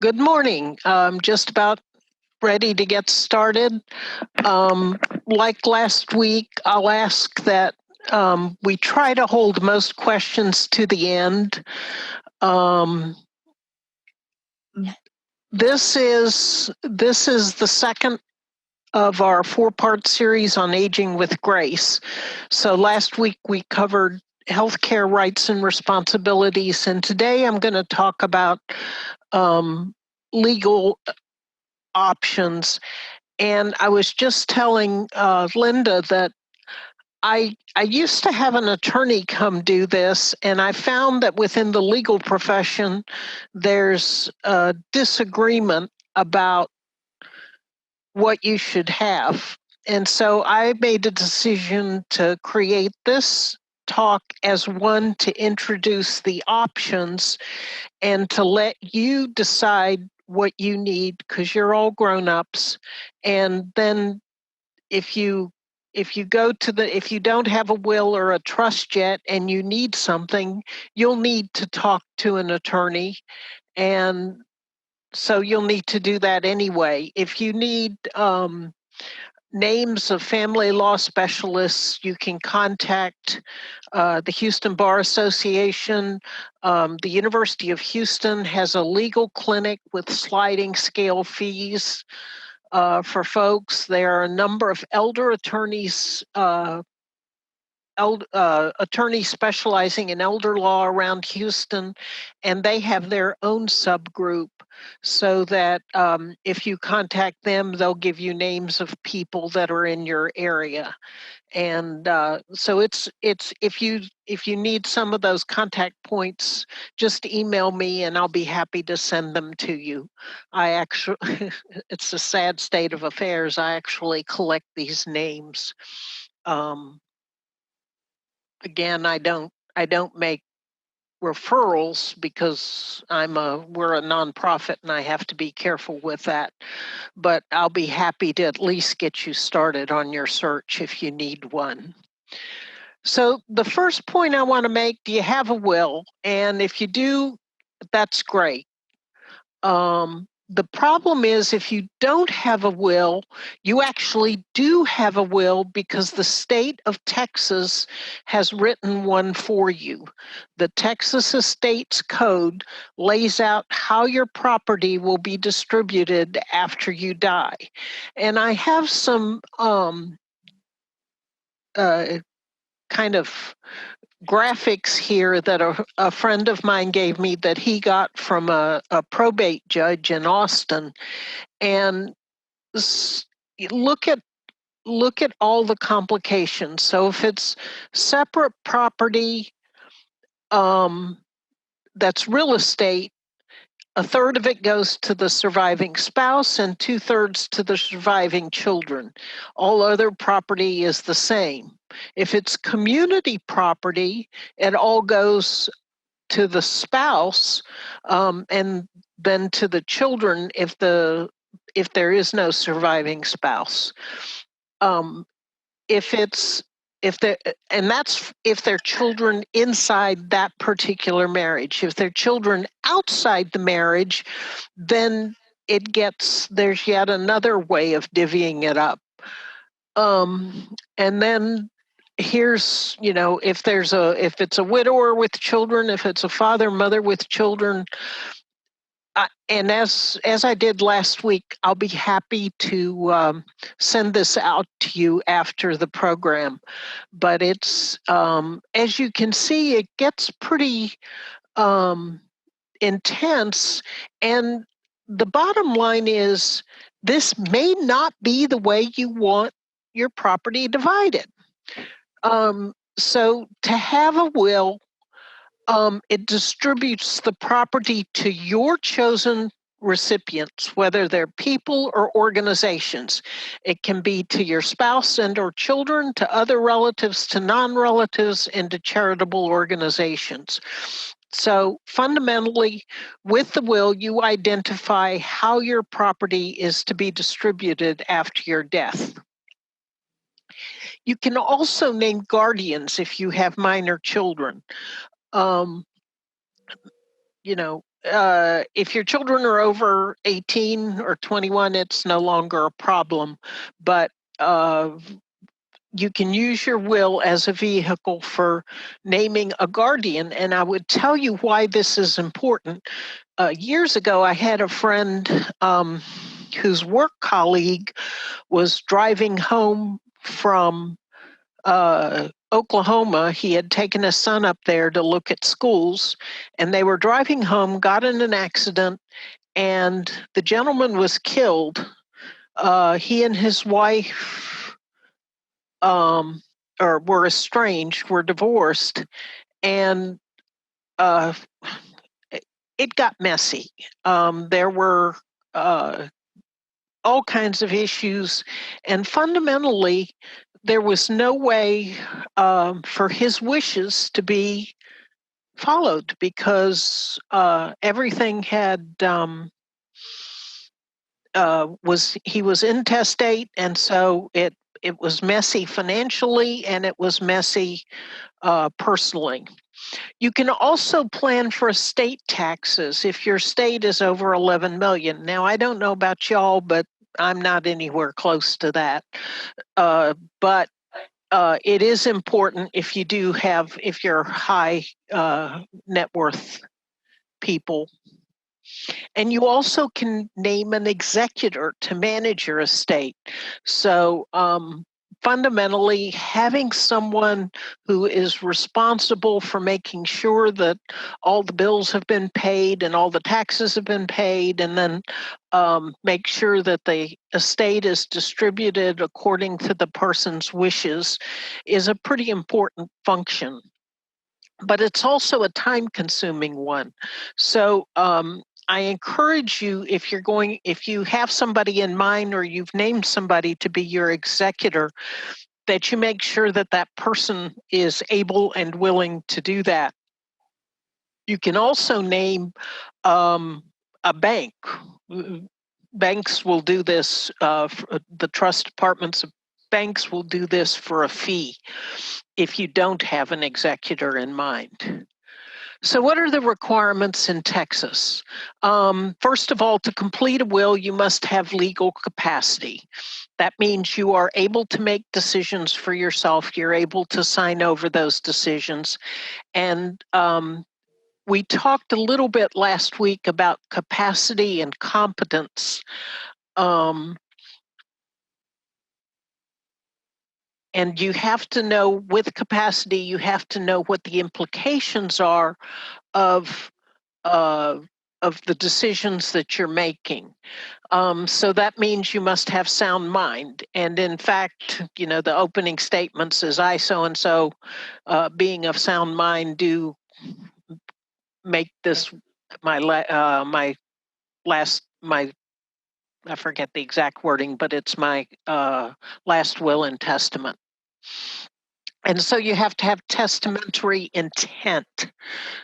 Good morning. Just about ready to get started. Like last week, I'll ask that we try to hold most questions to the end. Um, this is the second of our four-part series on aging with grace. So last week we covered healthcare rights and responsibilities, and today I'm going to talk about legal options. And I was just telling Linda that I used to have an attorney come do this, and I found that within the legal profession, there's a disagreement about what you should have. And so I made a decision to create this talk as one to introduce the options and to let you decide what you need because you're all grown-ups. And then if you go to if you don't have a will or a trust yet and you need something, you'll need to talk to an attorney, and so you'll need to do that anyway. If you need names of family law specialists, you can contact the Houston Bar Association. The University of Houston has a legal clinic with sliding scale fees for folks. There are a number of elder attorneys, attorneys specializing in elder law around Houston, and they have their own subgroup so that if you contact them, they'll give you names of people that are in your area. And so it's if you need some of those contact points, just email me and I'll be happy to send them to you. I actually, it's a sad state of affairs. I actually collect these names. Again, I don't make referrals because we're a nonprofit and I have to be careful with that. But I'll be happy to at least get you started on your search if you need one. So the first point I want to make, do you have a will? And if you do, that's great. The problem is if you don't have a will, you actually do have a will because the state of Texas has written one for you. The Texas Estates Code lays out how your property will be distributed after you die. And I have some kind of graphics here that a friend of mine gave me that he got from a probate judge in Austin. And look at all the complications. So if it's separate property, that's real estate, a third of it goes to the surviving spouse and 2/3 to the surviving children. All other property is the same. If it's community property, it all goes to the spouse, and then to the children if there is no surviving spouse. If it's if they and that's if they're children inside that particular marriage. If they're children outside the marriage, then there's yet another way of divvying it up. And then here's, if it's a widower with children, if it's a father, mother with children, and as I did last week, I'll be happy to send this out to you after the program. But it's, as you can see, it gets pretty intense. And the bottom line is this may not be the way you want your property divided. So to have a will, it distributes the property to your chosen recipients, whether they're people or organizations. It can be to your spouse and or children, to other relatives, to non-relatives, and to charitable organizations. So fundamentally, with the will, you identify how your property is to be distributed after your death. You can also name guardians if you have minor children. Um, if your children are over 18 or 21, it's no longer a problem. But you can use your will as a vehicle for naming a guardian. And I would tell you why this is important. Years ago, I had a friend whose work colleague was driving home from Oklahoma. He had taken his son up there to look at schools, and they were driving home, got in an accident, and the gentleman was killed. He and his wife or were estranged, were divorced, and uh, it got messy. There were all kinds of issues, and fundamentally, there was no way for his wishes to be followed because everything had he was intestate, and so it was messy financially and it was messy personally. You can also plan for estate taxes if your estate is over 11 million. Now, I don't know about y'all, but I'm not anywhere close to that. But it is important if if you're high net worth people. And you also can name an executor to manage your estate. So fundamentally, having someone who is responsible for making sure that all the bills have been paid and all the taxes have been paid, and then make sure that the estate is distributed according to the person's wishes is a pretty important function. But it's also a time consuming one. So I encourage you, if you have somebody in mind or you've named somebody to be your executor, that you make sure that that person is able and willing to do that. You can also name a bank. Banks will do this, the trust departments of banks will do this for a fee if you don't have an executor in mind. So, what are the requirements in Texas? First of all, to complete a will, you must have legal capacity. That means you are able to make decisions for yourself. You're able to sign over those decisions. And we talked a little bit last week about capacity and competence. And you have to know, with capacity, you have to know what the implications are of uh, of the decisions that you're making. So that means you must have sound mind. And in fact, the opening statement says, I so and so, being of sound mind, do make this my last my I forget the exact wording, but it's my last will and testament. And so you have to have testamentary intent.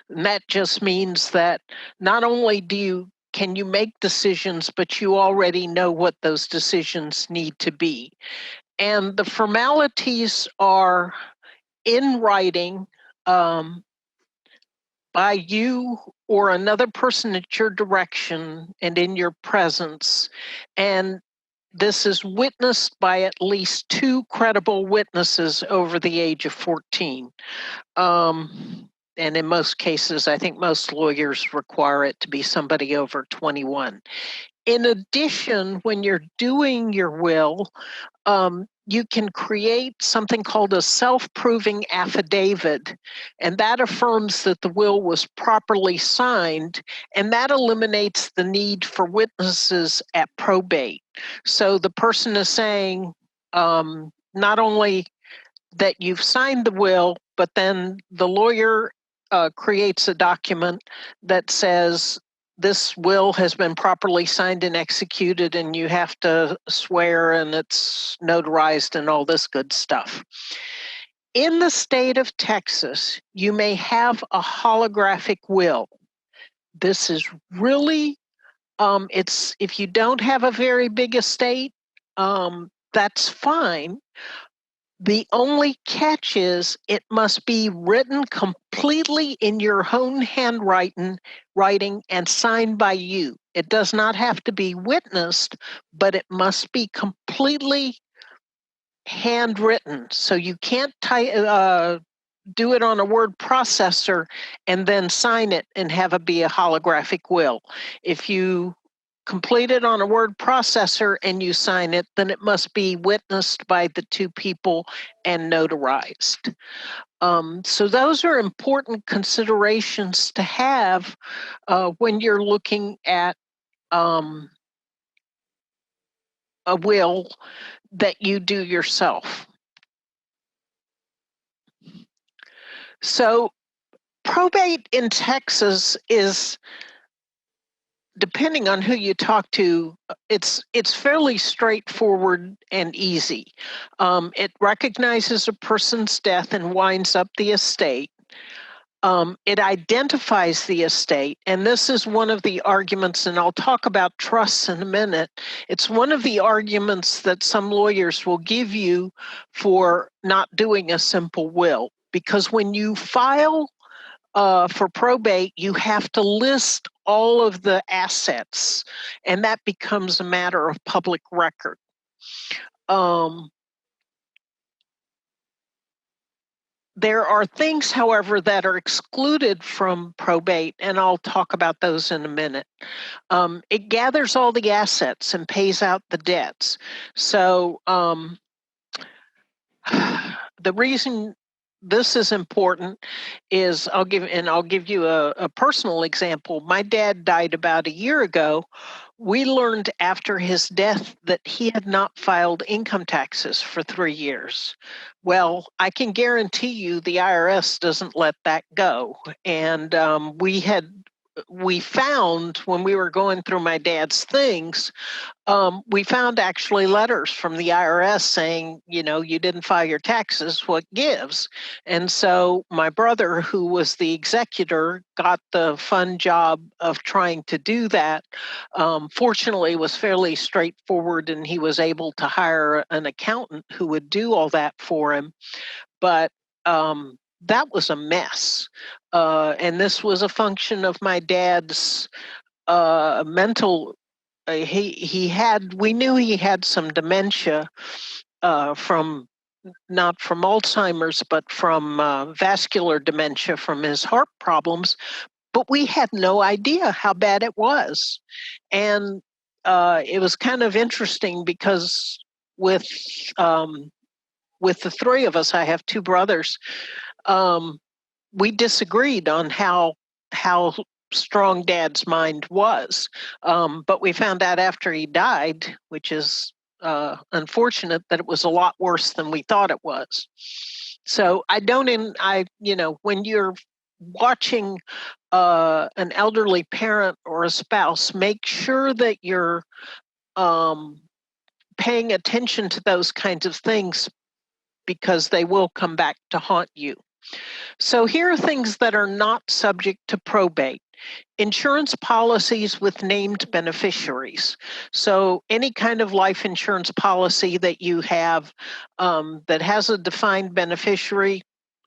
And that just means that not only can you make decisions, but you already know what those decisions need to be. And the formalities are in writing by you or another person at your direction and in your presence. And this is witnessed by at least 2 credible witnesses over the age of 14. And in most cases, I think most lawyers require it to be somebody over 21. In addition, when you're doing your will, you can create something called a self-proving affidavit, and that affirms that the will was properly signed, and that eliminates the need for witnesses at probate. So the person is saying not only that you've signed the will, but then the lawyer creates a document that says this will has been properly signed and executed, and you have to swear and it's notarized and all this good stuff. In the state of Texas, you may have a holographic will. This is really, it's if you don't have a very big estate, that's fine. The only catch is it must be written completely in your own handwriting and signed by you. It does not have to be witnessed, but it must be completely handwritten. So you can't do it on a word processor and then sign it and have it be a holographic will. If you complete it on a word processor and you sign it, then it must be witnessed by the two people and notarized. So those are important considerations to have when you're looking at a will that you do yourself. So probate in Texas is, depending on who you talk to, it's fairly straightforward and easy. It recognizes a person's death and winds up the estate. It identifies the estate, and this is one of the arguments, and I'll talk about trusts in a minute. It's one of the arguments that some lawyers will give you for not doing a simple will, because when you file for probate, you have to list all of the assets, and that becomes a matter of public record. There are things, however, that are excluded from probate, and I'll talk about those in a minute. It gathers all the assets and pays out the debts. So the reason this is important is I'll give you a personal example. My dad died about a year ago. We learned after his death that he had not filed income taxes for 3 years. Well, I can guarantee you the IRS doesn't let that go. And we found when we were going through my dad's things, we found actually letters from the IRS saying, you didn't file your taxes, what gives? And so my brother, who was the executor, got the fun job of trying to do that. Fortunately, it was fairly straightforward, and he was able to hire an accountant who would do all that for him. But that was a mess. And this was a function of my dad's mental. We knew he had some dementia from not from Alzheimer's, but from vascular dementia from his heart problems. But we had no idea how bad it was. And it was kind of interesting because with the three of us, I have two brothers, we disagreed on how strong Dad's mind was. But we found out after he died, which is unfortunate, that it was a lot worse than we thought it was. So when you're watching an elderly parent or a spouse, make sure that you're paying attention to those kinds of things, because they will come back to haunt you. So here are things that are not subject to probate. Insurance policies with named beneficiaries. So any kind of life insurance policy that you have that has a defined beneficiary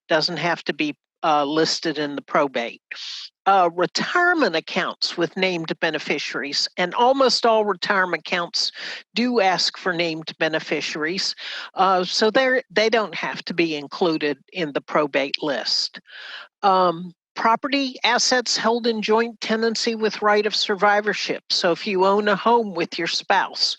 doesn't have to be listed in the probate. Retirement accounts with named beneficiaries, and almost all retirement accounts do ask for named beneficiaries, so they don't have to be included in the probate list. Property assets held in joint tenancy with right of survivorship. So if you own a home with your spouse,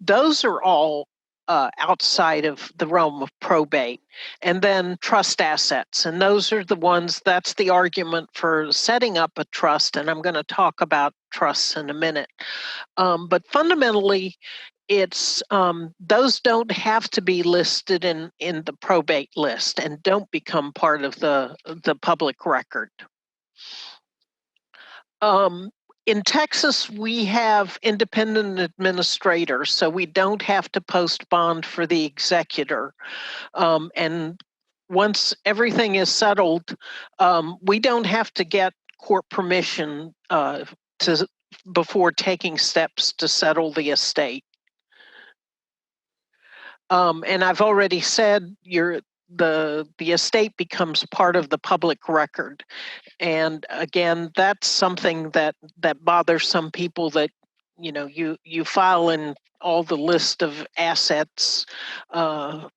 those are all outside of the realm of probate. And then trust assets. And those are the ones, that's the argument for setting up a trust. And I'm going to talk about trusts in a minute. But fundamentally, it's those don't have to be listed in the probate list and don't become part of the public record. In Texas, we have independent administrators, so we don't have to post bond for the executor. And once everything is settled, we don't have to get court permission before taking steps to settle the estate. And I've already said the estate becomes part of the public record. And again, that's something that bothers some people, that you file in all the list of assets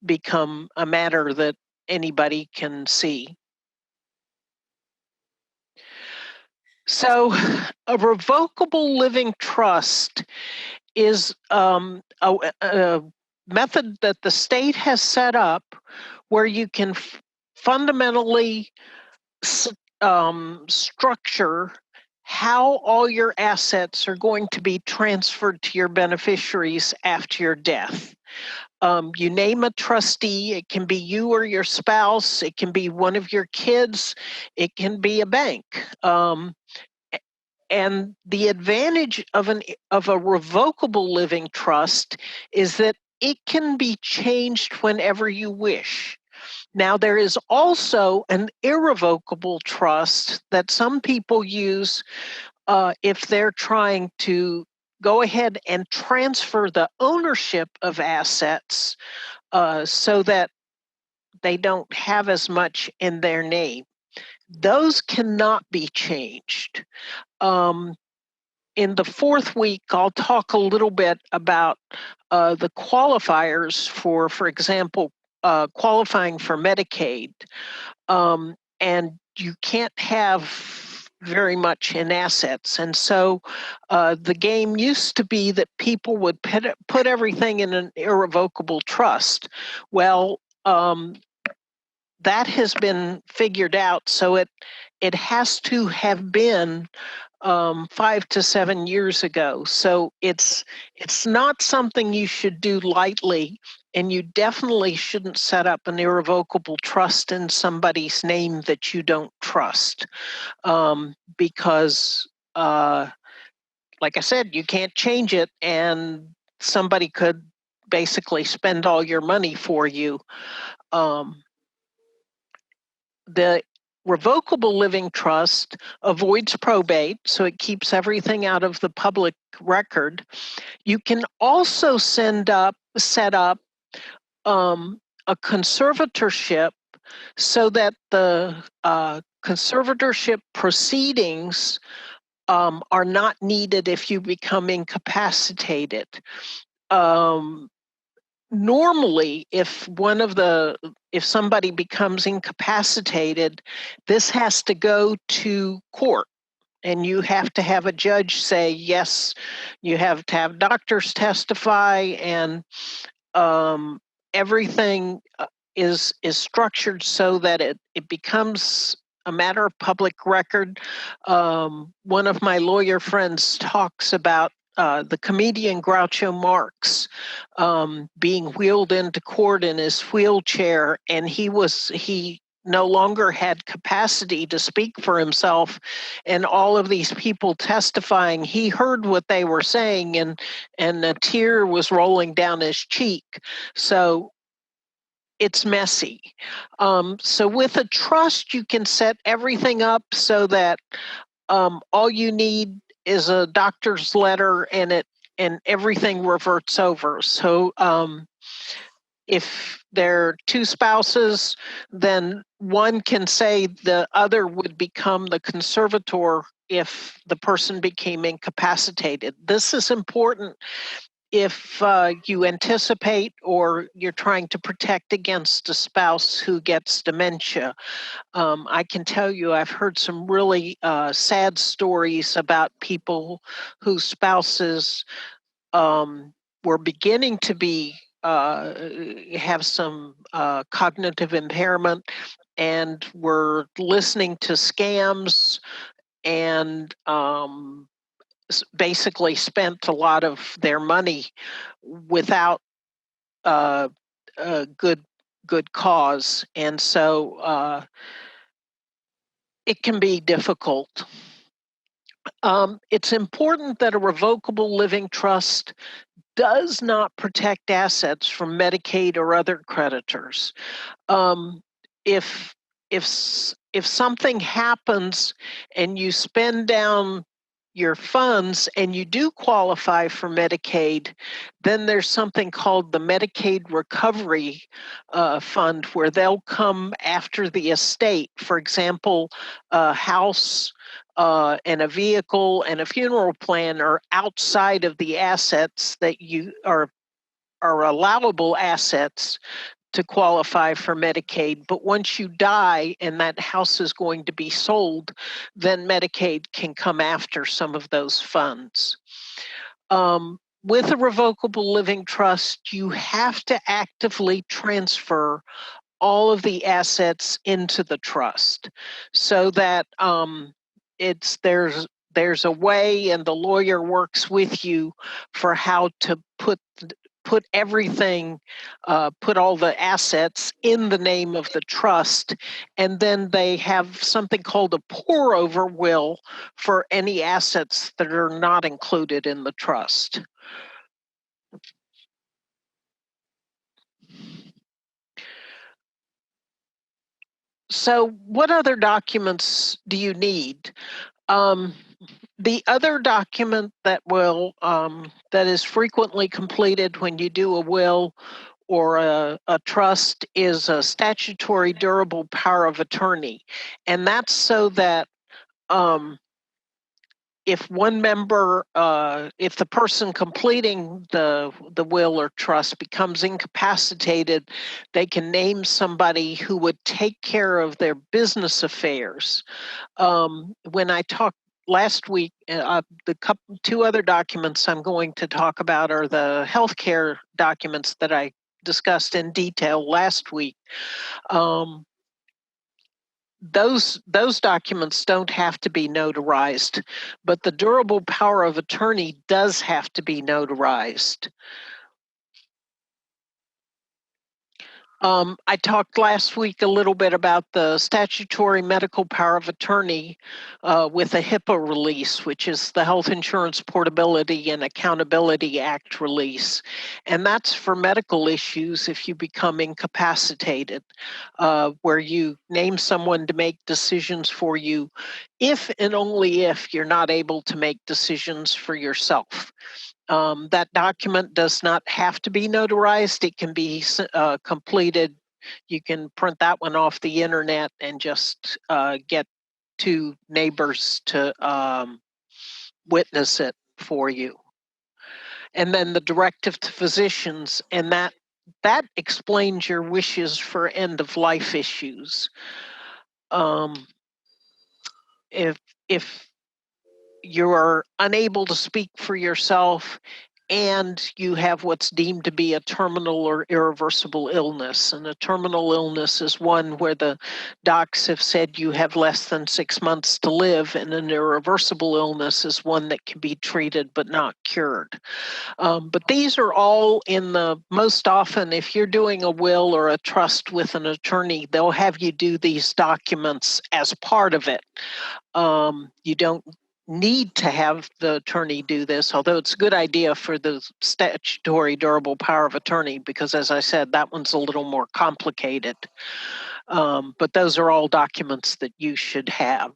become a matter that anybody can see. So a revocable living trust is a method that the state has set up where you can fundamentally structure how all your assets are going to be transferred to your beneficiaries after your death. You name a trustee. It can be you or your spouse. It can be one of your kids. It can be a bank. And the advantage of a revocable living trust is that it can be changed whenever you wish. Now, there is also an irrevocable trust that some people use if they're trying to go ahead and transfer the ownership of assets so that they don't have as much in their name. Those cannot be changed. In the fourth week, I'll talk a little bit about the qualifiers for example, qualifying for Medicaid. And you can't have very much in assets. And so the game used to be that people would put everything in an irrevocable trust. Well, that has been figured out. So it has to have been 5 to 7 years ago. So it's not something you should do lightly, and you definitely shouldn't set up an irrevocable trust in somebody's name that you don't trust, because, like I said, you can't change it, and somebody could basically spend all your money for you. The revocable living trust avoids probate, so it keeps everything out of the public record. You can also set up a conservatorship so that the conservatorship proceedings are not needed if you become incapacitated. Normally, if somebody becomes incapacitated, this has to go to court, and you have to have a judge say yes. You have to have doctors testify, and everything is structured so that it becomes a matter of public record. One of my lawyer friends talks about the comedian Groucho Marx being wheeled into court in his wheelchair, and he no longer had capacity to speak for himself, and all of these people testifying, he heard what they were saying, and a tear was rolling down his cheek. So it's messy. So with a trust, you can set everything up so that all you need is a doctor's letter, and everything reverts over. So if there are two spouses, then one can say the other would become the conservator if the person became incapacitated. This is important if you anticipate or you're trying to protect against a spouse who gets dementia. I can tell you I've heard some really sad stories about people whose spouses were beginning to be have some cognitive impairment, and were listening to scams, and basically spent a lot of their money without a good cause, and so it can be difficult. It's important that a revocable living trust does not protect assets from Medicaid or other creditors. Um, if if something happens and you spend down your funds and you do qualify for Medicaid, then there's something called the Medicaid Recovery Fund, where they'll come after the estate. For example, a house and a vehicle and a funeral plan are outside of the assets that you are allowable assets to qualify for Medicaid. But once you die and that house is going to be sold, then Medicaid can come after some of those funds. With a revocable living trust, you have to actively transfer all of the assets into the trust so that there's a way, and the lawyer works with you for how to put everything, put all the assets in the name of the trust, and then they have something called a pour over will for any assets that are not included in the trust. So what other documents do you need? The other document that that is frequently completed when you do a will or a trust is a statutory durable power of attorney. And that's so that if one member, if the person completing the will or trust becomes incapacitated, they can name somebody who would take care of their business affairs. When I talked last week, two other documents I'm going to talk about are the healthcare documents that I discussed in detail last week. Those documents don't have to be notarized, but the durable power of attorney does have to be notarized. I talked last week a little bit about the statutory medical power of attorney with a HIPAA release, which is the Health Insurance Portability and Accountability Act release. And that's for medical issues if you become incapacitated, where you name someone to make decisions for you if and only if you're not able to make decisions for yourself. That document does not have to be notarized. It can be completed. You can print that one off the internet and just get two neighbors to witness it for you. And then the directive to physicians, and that explains your wishes for end of life issues. If you're unable to speak for yourself and you have what's deemed to be a terminal or irreversible illness. And a terminal illness is one where the docs have said you have less than 6 months to live, and an irreversible illness is one that can be treated but not cured. But these are all most often, if you're doing a will or a trust with an attorney, they'll have you do these documents as part of it. You don't need to have the attorney do this, although it's a good idea for the statutory durable power of attorney, because as I said, that one's a little more complicated. But those are all documents that you should have.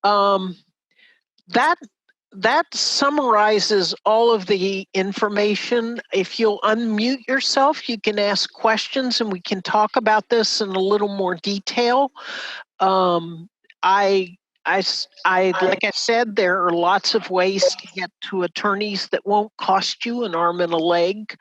That summarizes all of the information. If you'll unmute yourself, you can ask questions and we can talk about this in a little more detail. Like I said, there are lots of ways to get to attorneys that won't cost you an arm and a leg.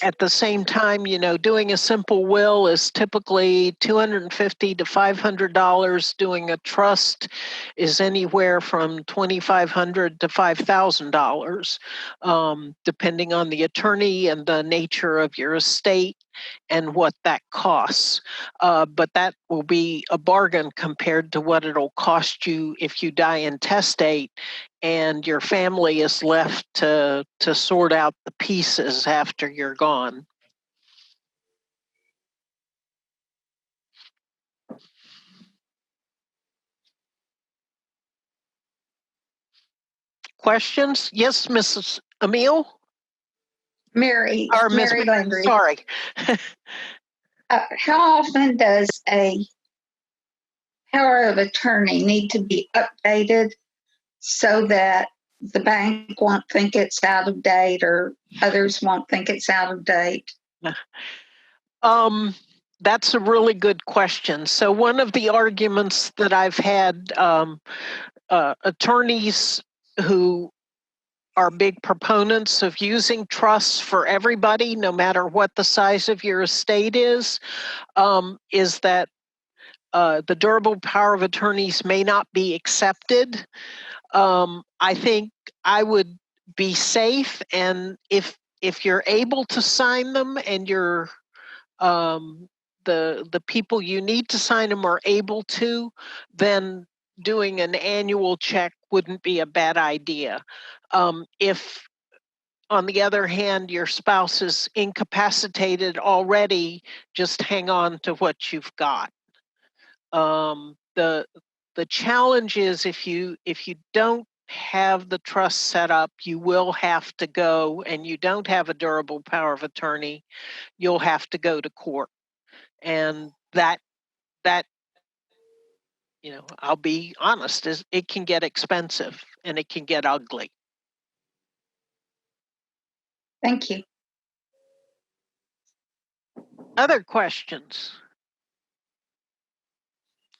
At the same time, doing a simple will is typically $250 to $500. Doing a trust is anywhere from $2,500 to $5,000, depending on the attorney and the nature of your estate and what that costs. But that will be a bargain compared to what it'll cost you if you die intestate and your family is left to sort out the pieces after you're gone. Questions? Yes, Mrs. Emile? Mary. Or Ms. Mary Landry. Sorry. How often does a power of attorney need to be updated so that the bank won't think it's out of date or others won't think it's out of date? That's a really good question. So one of the arguments that I've had, attorneys who are big proponents of using trusts for everybody, no matter what the size of your estate is that the durable power of attorneys may not be accepted. I think I would be safe, and if you're able to sign them and you're the people you need to sign them are able to, then doing an annual check wouldn't be a bad idea. If on the other hand, your spouse is incapacitated already, just hang on to what you've got. The challenge is if you don't have the trust set up, you will have to go, and you don't have a durable power of attorney, you'll have to go to court. And that I'll be honest, is it can get expensive and it can get ugly. Thank you. Other questions?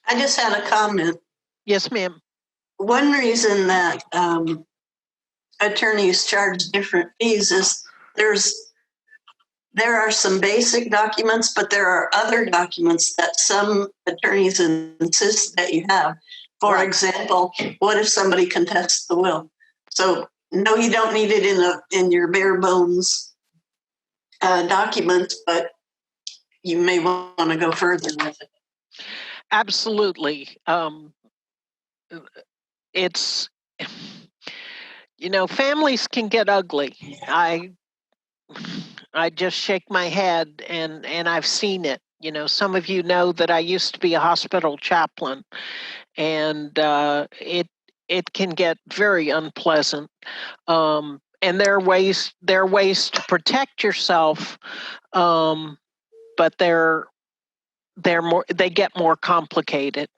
I just had a comment. Yes, ma'am. One reason that attorneys charge different fees is there are some basic documents, but there are other documents that some attorneys insist that you have. For example, what if somebody contests the will? So no, you don't need it in your bare bones document, but you may want to go further with it. Absolutely. It's families can get ugly. I just shake my head, and I've seen it. Some of you know that I used to be a hospital chaplain, and it can get very unpleasant. And there are ways to protect yourself, but they get more complicated.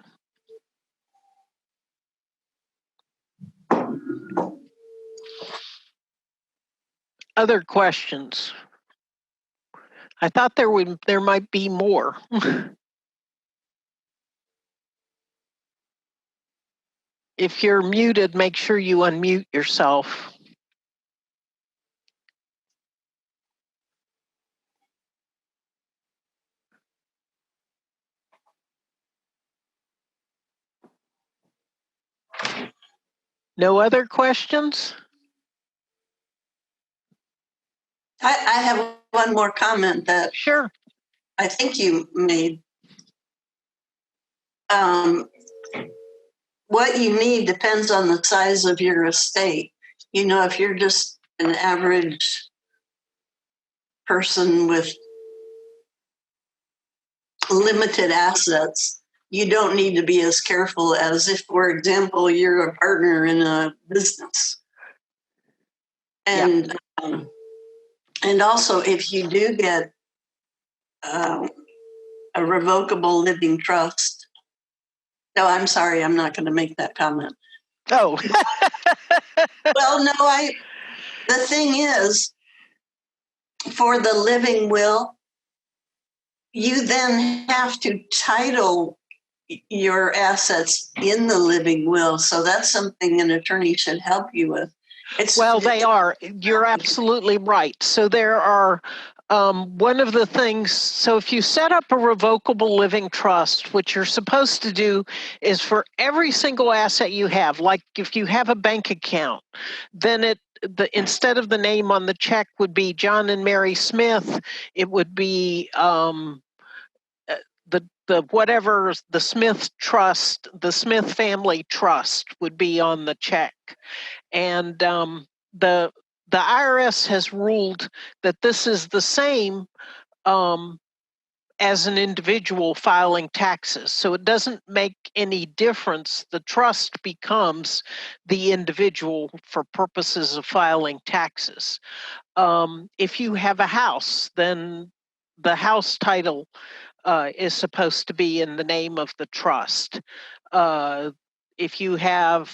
Other questions? I thought there might be more. If you're muted, make sure you unmute yourself. No other questions? I have one more comment that Sure. I think you made. What you need depends on the size of your estate. If you're just an average person with limited assets, you don't need to be as careful as if, for example, you're a partner in a business. And and also, if you do get a revocable living trust, no, I'm sorry, I'm not going to make that comment. Oh. Well, no, the thing is, for the living will, you then have to title your assets in the living will. So that's something an attorney should help you with. They are. You're absolutely right. So there are one of the things, so if you set up a revocable living trust, what you're supposed to do is for every single asset you have, like if you have a bank account, then instead of the name on the check would be John and Mary Smith, it would be the Smith trust, the Smith family trust would be on the check. And the IRS has ruled that this is the same as an individual filing taxes. So it doesn't make any difference. The trust becomes the individual for purposes of filing taxes. If you have a house, then the house title is supposed to be in the name of the trust. If you have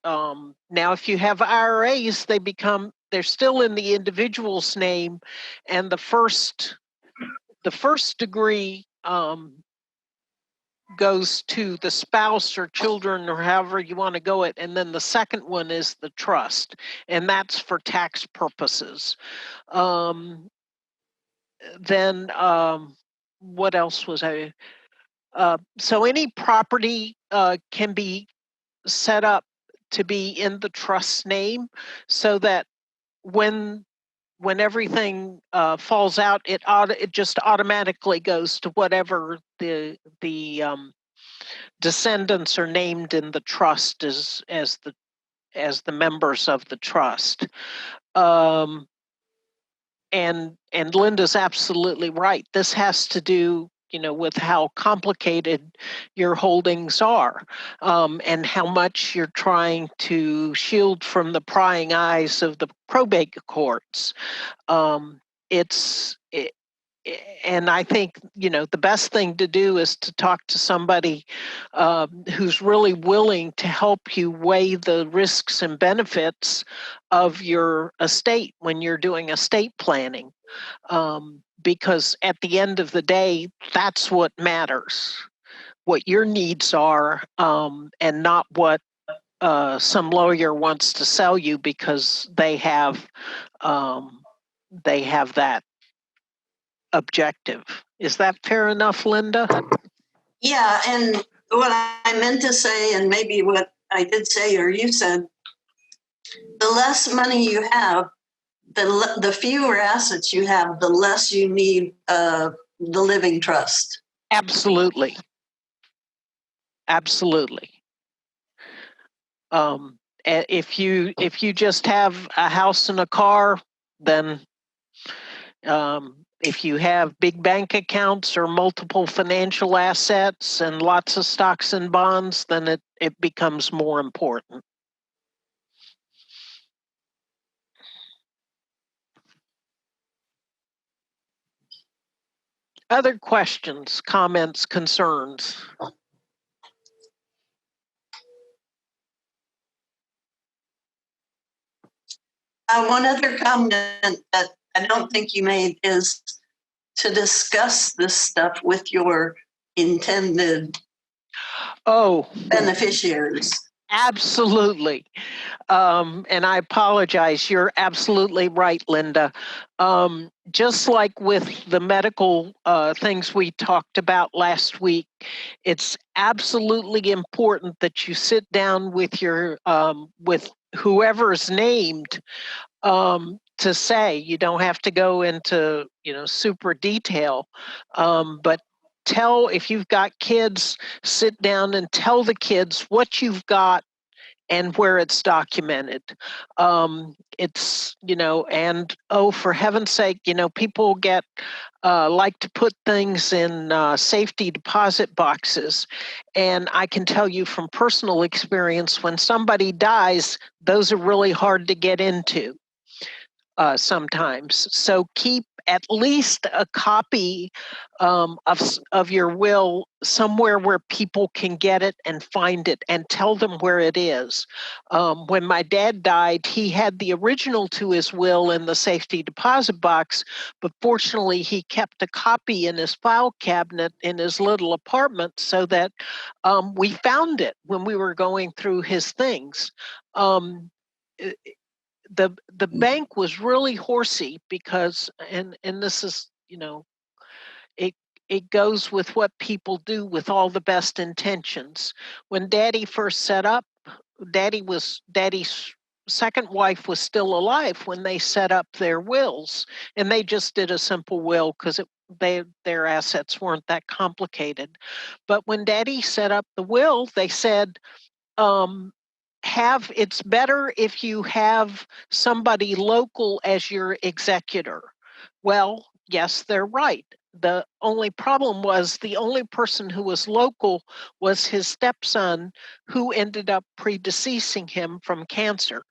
now, if you have IRAs, they're still in the individual's name, and the first degree goes to the spouse or children or however you want to go it, and then the second one is the trust, and that's for tax purposes. Then what else was I? So any property can be set up to be in the trust name, so that when everything falls out, it just automatically goes to whatever the descendants are named in the trust as the members of the trust. And Linda's absolutely right. This has to do, with how complicated your holdings are, and how much you're trying to shield from the prying eyes of the probate courts. It's it, and I think, the best thing to do is to talk to somebody who's really willing to help you weigh the risks and benefits of your estate when you're doing estate planning. Because at the end of the day, that's what matters, what your needs are, and not what some lawyer wants to sell you because they have that objective. Is that fair enough, Linda? Yeah, and what I meant to say, and maybe what I did say or you said, the less money you have, the fewer assets you have, the less you need the living trust. Absolutely. Absolutely. If you just have a house and a car, then if you have big bank accounts or multiple financial assets and lots of stocks and bonds, then it becomes more important. Other questions, comments, concerns? One other comment that I don't think you made is to discuss this stuff with your intended beneficiaries. Absolutely. And I apologize. You're absolutely right, Linda. Just like with the medical things we talked about last week, it's absolutely important that you sit down with your with whoever's named, to say. You don't have to go into super detail, but if you've got kids, sit down and tell the kids what you've got and where it's documented. It's, and for heaven's sake, people like to put things in safety deposit boxes. And I can tell you from personal experience, when somebody dies, those are really hard to get into sometimes. So keep at least a copy of your will somewhere where people can get it and find it, and tell them where it is. When my dad died, he had the original to his will in the safety deposit box, but fortunately he kept a copy in his file cabinet in his little apartment, so that we found it when we were going through his things. The bank was really horsey because, and this is, it it goes with what people do with all the best intentions. When Daddy first set up, Daddy's second wife was still alive when they set up their wills, and they just did a simple will because their assets weren't that complicated. But when Daddy set up the will, they said, it's better if you have somebody local as your executor. Well, yes, they're right. The only problem was the only person who was local was his stepson, who ended up predeceasing him from cancer.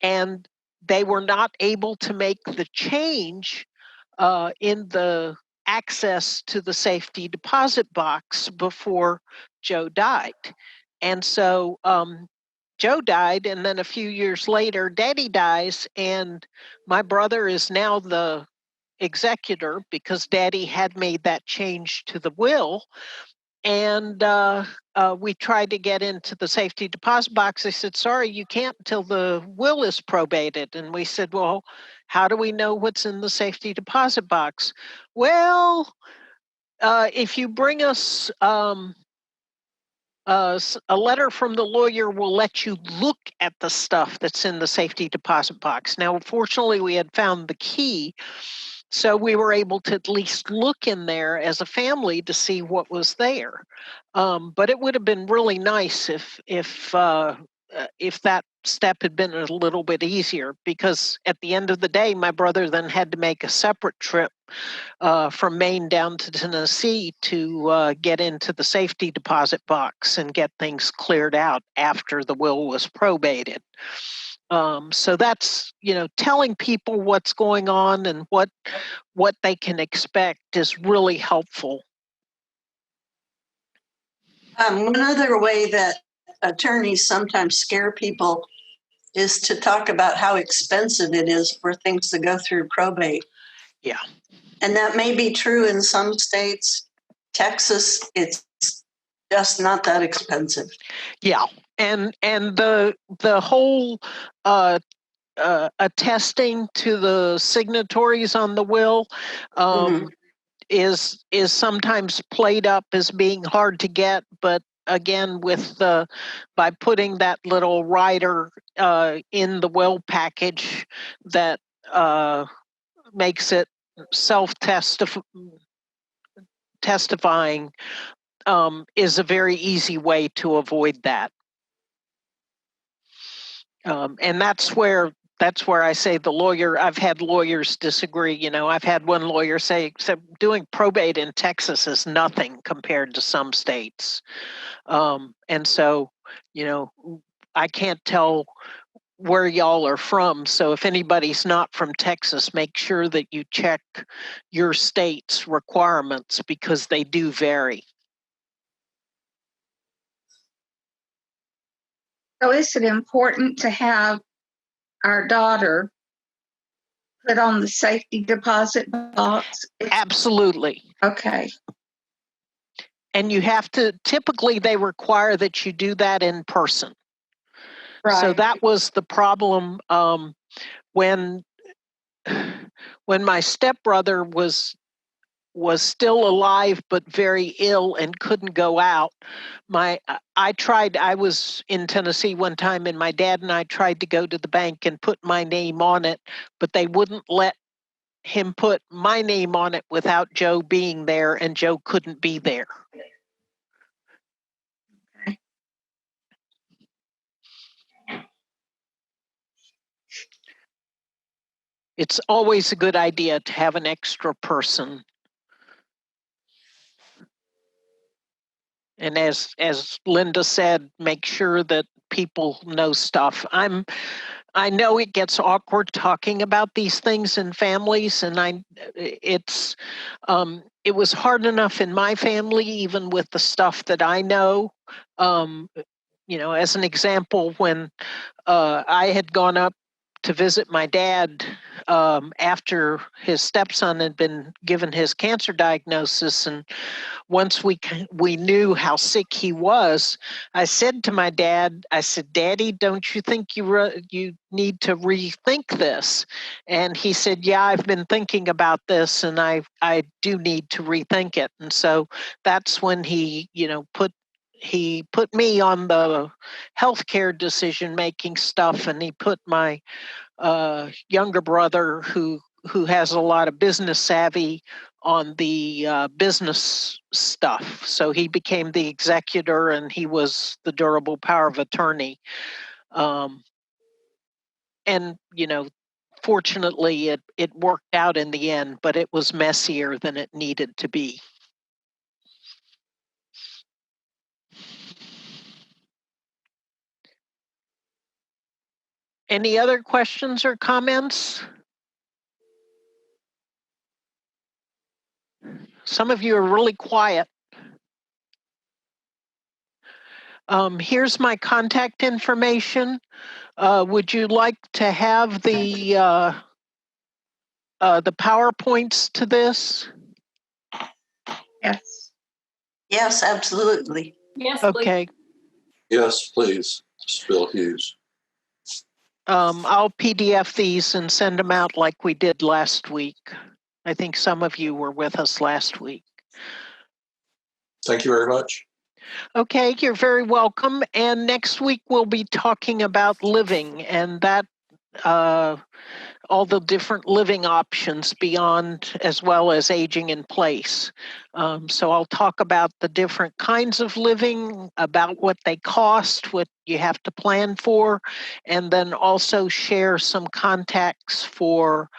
And they were not able to make the change in the access to the safety deposit box before Joe died. And so Joe died, and then a few years later, Daddy dies, and my brother is now the executor because Daddy had made that change to the will. And we tried to get into the safety deposit box. They said, sorry, you can't until the will is probated. And we said, well, how do we know what's in the safety deposit box? Well, if you bring us a letter from the lawyer, will let you look at the stuff that's in the safety deposit box. Now, fortunately, we had found the key, so we were able to at least look in there as a family to see what was there. But it would have been really nice if that step had been a little bit easier, because at the end of the day, my brother then had to make a separate trip from Maine down to Tennessee to get into the safety deposit box and get things cleared out after the will was probated. So that's, telling people what's going on and what they can expect is really helpful. One other way that attorneys sometimes scare people is to talk about how expensive it is for things to go through probate. Yeah. And that may be true in some states. Texas, it's just not that expensive. Yeah. And the whole attesting to the signatories on the will is sometimes played up as being hard to get, but again, by putting that little rider in the will package that makes it testifying is a very easy way to avoid that. And that's where I say the lawyer, I've had lawyers disagree. I've had one lawyer say, doing probate in Texas is nothing compared to some states. And so, I can't tell where y'all are from. So if anybody's not from Texas, make sure that you check your state's requirements because they do vary. So is it important to have our daughter put on the safety deposit box? Absolutely. Okay. And you have to, typically they require that you do that in person. Right. So that was the problem when my stepbrother was still alive but very ill and couldn't go out. I was in Tennessee one time, and my dad and I tried to go to the bank and put my name on it, but they wouldn't let him put my name on it without Joe being there, and Joe couldn't be there. Okay. It's always a good idea to have an extra person. And as Linda said, make sure that people know stuff. I know it gets awkward talking about these things in families, and it was hard enough in my family, even with the stuff that I know. As an example, when I had gone up to visit my dad after his stepson had been given his cancer diagnosis, and once we knew how sick he was, I said to my dad, I said, "Daddy, don't you think you need to rethink this?" And he said, "Yeah, I've been thinking about this, and I do need to rethink it." And so that's when he put me on the healthcare decision making stuff, and he put my younger brother who has a lot of business savvy on the business stuff. So he became the executor, and he was the durable power of attorney. And fortunately it worked out in the end, but it was messier than it needed to be. Any other questions or comments? Some of you are really quiet. Here's my contact information. Would you like to have the PowerPoints to this? Yes. Yes, absolutely. Yes, please. Okay. Yes, please. Bill Hughes. I'll PDF these and send them out like we did last week. I think some of you were with us last week. Thank you very much. Okay, you're very welcome. And next week we'll be talking about living and that all the different living options beyond as well as aging in place. So I'll talk about the different kinds of living, about what they cost, what you have to plan for, and then also share some contacts for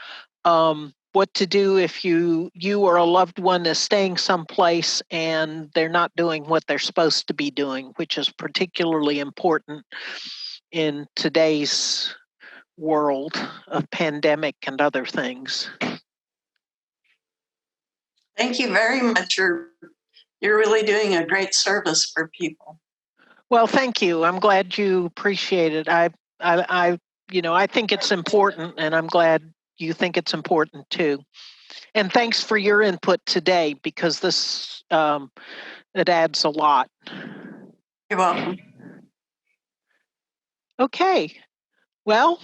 what to do if you or a loved one is staying someplace and they're not doing what they're supposed to be doing, which is particularly important in today's world of pandemic and other things. Thank you very much. You're really doing a great service for people. Well, thank you. I'm glad you appreciate it. I think it's important, and I'm glad you think it's important too. And thanks for your input today, because this it adds a lot. You're welcome. Okay. Well,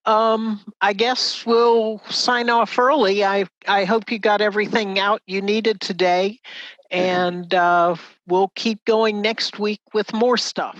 I guess we'll sign off early. I hope you got everything out you needed today, and we'll keep going next week with more stuff.